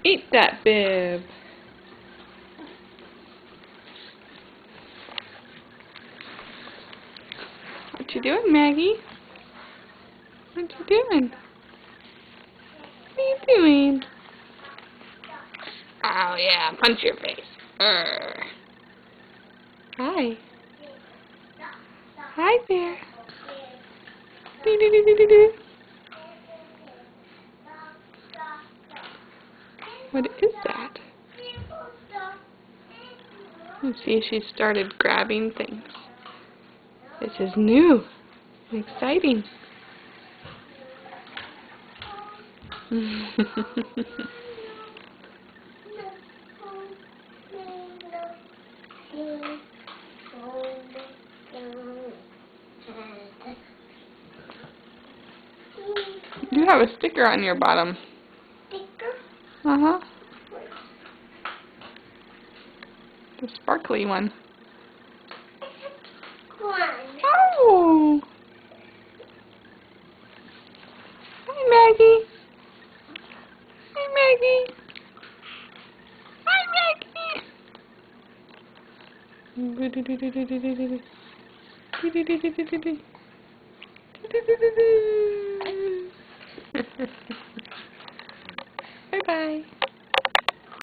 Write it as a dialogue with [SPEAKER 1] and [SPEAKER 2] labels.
[SPEAKER 1] Eat that bib. What you doing, Maggie? What you doing? What are you doing? Oh yeah, punch your face. Urgh. Hi. Hi there. Do do do do do do. What is that? Let's see, she started grabbing things. This is new and exciting. You have a sticker on your bottom.
[SPEAKER 2] Sticker?
[SPEAKER 1] Uh-huh. The sparkly one. Oh! Hi, Maggie. Hi, Maggie. Hi, Maggie. Bye-bye.